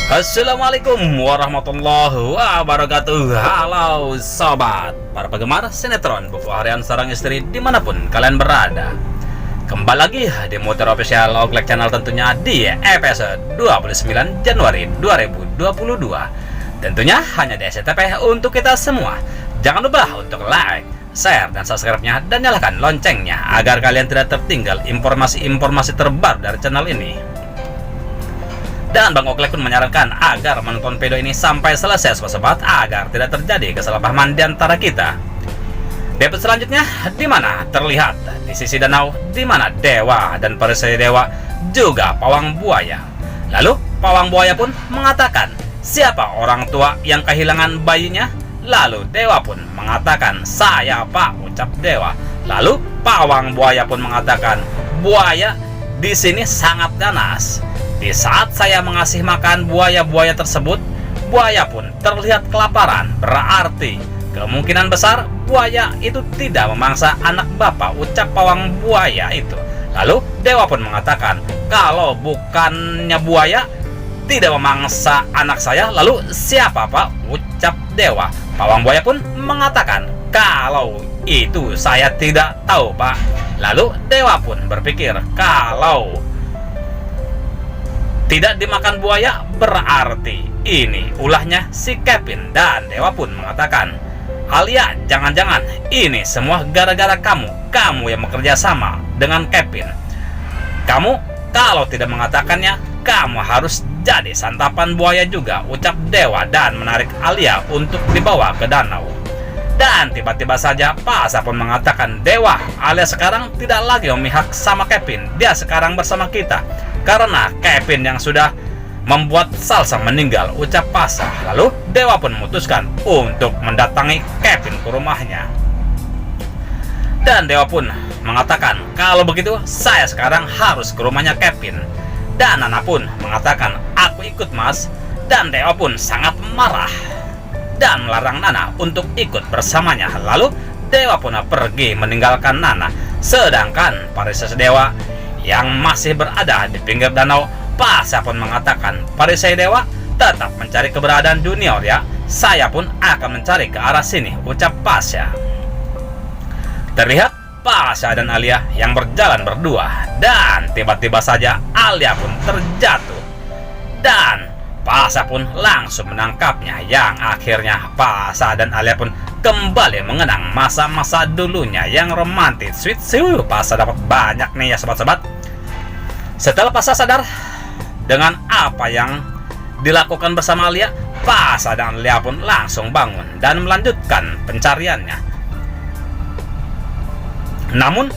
Assalamualaikum warahmatullahi wabarakatuh. Halo sobat, para penggemar sinetron Buku Harian Seorang Istri dimanapun kalian berada. Kembali lagi di Muter Official Oglek Channel tentunya di episode 29 Januari 2022. Tentunya hanya di SCTV untuk kita semua. Jangan lupa untuk like, share, dan subscribe-nya, dan nyalakan loncengnya agar kalian tidak tertinggal informasi-informasi terbaru dari channel ini. Dan Bang Oglek pun menyarankan agar menonton video ini sampai selesai sobat agar tidak terjadi kesalahpahaman di antara kita. Di episode selanjutnya, di mana terlihat di sisi danau, di mana Dewa dan perisai Dewa juga pawang buaya. Lalu pawang buaya pun mengatakan, siapa orang tua yang kehilangan bayinya? Lalu Dewa pun mengatakan, saya Pak, ucap Dewa. Lalu pawang buaya pun mengatakan, buaya di sini sangat ganas. Di saat saya mengasih makan buaya-buaya tersebut, buaya pun terlihat kelaparan. Berarti kemungkinan besar buaya itu tidak memangsa anak bapak, ucap pawang buaya itu. Lalu Dewa pun mengatakan, kalau bukannya buaya tidak memangsa anak saya, lalu siapa Pak, ucap Dewa. Pawang buaya pun mengatakan, kalau itu saya tidak tahu Pak. Lalu Dewa pun berpikir, kalau tidak dimakan buaya berarti ini ulahnya si Kevin. Dan Dewa pun mengatakan, Alia, jangan-jangan ini semua gara-gara kamu yang bekerja sama dengan Kevin. Kamu kalau tidak mengatakannya, kamu harus jadi santapan buaya juga, ucap Dewa, dan menarik Alia untuk dibawa ke danau. Dan tiba-tiba saja Pak Asa pun mengatakan, Dewa, Alia sekarang tidak lagi memihak sama Kevin. Dia sekarang bersama kita karena Kevin yang sudah membuat Salsa meninggal, ucap Pasha. Lalu Dewa pun memutuskan untuk mendatangi Kevin ke rumahnya. Dan Dewa pun mengatakan, kalau begitu saya sekarang harus ke rumahnya Kevin. Dan Nana pun mengatakan, aku ikut Mas. Dan Dewa pun sangat marah dan melarang Nana untuk ikut bersamanya. Lalu Dewa pun pergi meninggalkan Nana. Sedangkan Parisai Dewa yang masih berada di pinggir danau, Pasha pun mengatakan, Parisai Dewa tetap mencari keberadaan Junior ya. Saya pun akan mencari ke arah sini, ucap Pasha. Terlihat Pasha dan Alia yang berjalan berdua, dan tiba-tiba saja Alia pun terjatuh. Dan Pasha pun langsung menangkapnya, yang akhirnya Pasha dan Alia pun kembali mengenang masa-masa dulunya yang romantis. Sweet. Pasha dapat banyak nih ya sobat-sobat. Setelah Pasha sadar dengan apa yang dilakukan bersama Alia, Pasha dan Alia pun langsung bangun dan melanjutkan pencariannya. Namun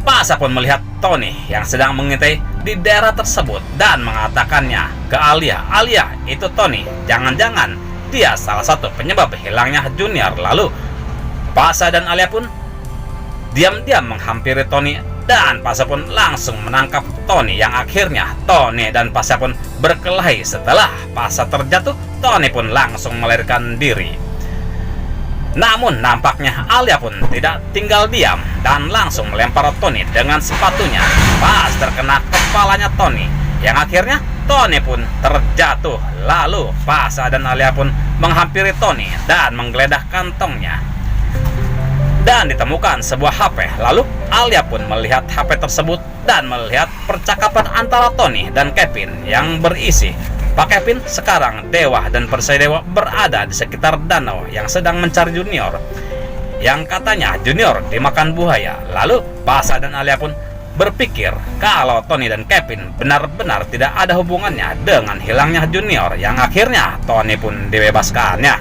Pasha pun melihat Tony yang sedang mengintai di daerah tersebut dan mengatakannya ke Alia, Alia, itu Tony, jangan-jangan dia salah satu penyebab hilangnya Junior. Lalu Pasha dan Alia pun diam-diam menghampiri Tony, dan Pasha pun langsung menangkap Tony, yang akhirnya Tony dan Pasha pun berkelahi. Setelah Pasha terjatuh, Tony pun langsung melarikan diri. Namun nampaknya Alia pun tidak tinggal diam dan langsung melempar Tony dengan sepatunya. Pas terkena kepalanya Tony, yang akhirnya Tony pun terjatuh. Lalu Pasha dan Alia pun menghampiri Tony dan menggeledah kantongnya, dan ditemukan sebuah HP. Lalu Alia pun melihat HP tersebut dan melihat percakapan antara Tony dan Kevin yang berisi, Pak Kevin, sekarang Dewa dan Parisai Dewa berada di sekitar danau yang sedang mencari Junior, yang katanya Junior dimakan buaya. Lalu Pasha dan Alia pun berpikir kalau Tony dan Kevin benar-benar tidak ada hubungannya dengan hilangnya Junior, yang akhirnya Tony pun dibebaskannya.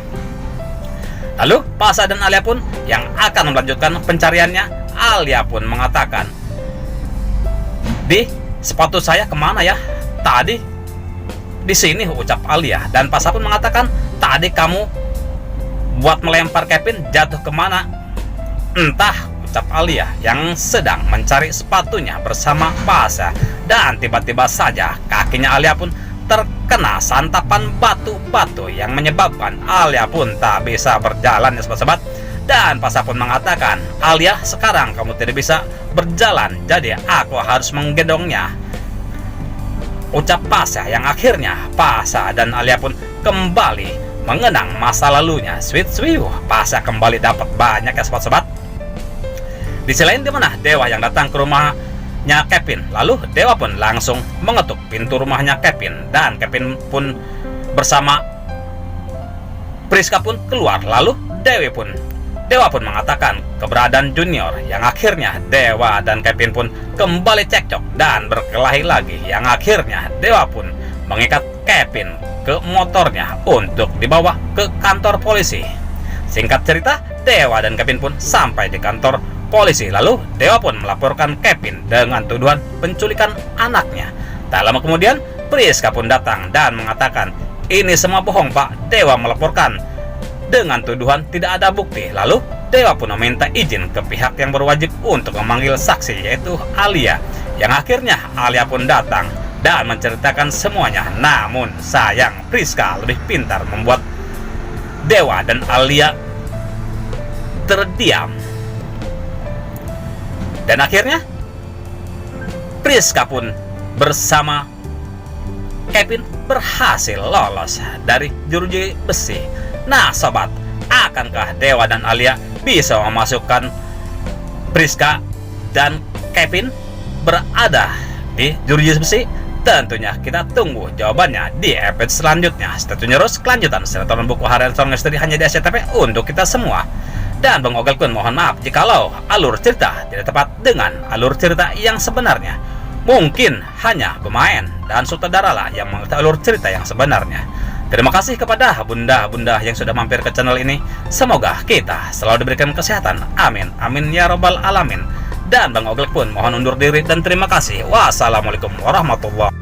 Lalu Pasha dan Alia pun yang akan melanjutkan pencariannya. Alia pun mengatakan, di sepatu saya kemana ya? Tadi di sini, ucap Alia. Dan Pasha pun mengatakan, tadi kamu buat melempar Kevin jatuh kemana? Entah, ucap Alia yang sedang mencari sepatunya bersama Pasha. Dan tiba-tiba saja kakinya Alia pun terkena santapan batu-batu yang menyebabkan Alia pun tak bisa berjalan ya sobat-sobat. Dan Pasha pun mengatakan, Alia, sekarang kamu tidak bisa berjalan, jadi aku harus menggendongnya. ucap Pasha, yang akhirnya Pasha dan Alia pun kembali mengenang masa lalunya. Sweet Pasha kembali dapat banyak ya sobat-sobat. Di sisi lain dimana Dewa yang datang ke rumahnya Kevin, lalu Dewa pun langsung mengetuk pintu rumahnya Kevin, dan Kevin pun bersama Priska pun keluar. Lalu Dewa pun mengatakan keberadaan Junior, yang akhirnya Dewa dan Kevin pun kembali cekcok dan berkelahi lagi, yang akhirnya Dewa pun mengikat Kevin ke motornya untuk dibawa ke kantor polisi. Singkat cerita, Dewa dan Kevin pun sampai di kantor polisi. Lalu Dewa pun melaporkan Kevin dengan tuduhan penculikan anaknya. Tak lama kemudian Priska pun datang dan mengatakan, "Ini semua bohong Pak, Dewa melaporkan dengan tuduhan tidak ada bukti." Lalu Dewa pun meminta izin ke pihak yang berwajib untuk memanggil saksi, yaitu Alia, yang akhirnya Alia pun datang dan menceritakan semuanya. Namun sayang, Priska lebih pintar membuat Dewa dan Alia terdiam. Dan akhirnya Priska pun bersama Kevin berhasil lolos dari jeruji besi. Nah sobat, akankah Dewa dan Alia bisa memasukkan Priska dan Kevin berada di jeruji besi? Tentunya kita tunggu jawabannya di episode selanjutnya. Stay tune terus kelanjutan sinetron buku harian Song Misteri hanya di SCTV untuk kita semua. Dan Bang Ogel pun mohon maaf jikalau alur cerita tidak tepat dengan alur cerita yang sebenarnya. Mungkin hanya pemain dan sutradara lah yang mengerti alur cerita yang sebenarnya. Terima kasih kepada bunda-bunda yang sudah mampir ke channel ini. Semoga kita selalu diberikan kesehatan. Amin, amin ya robbal alamin. Dan Bang Ogel pun mohon undur diri dan terima kasih. Wassalamualaikum warahmatullahi wabarakatuh.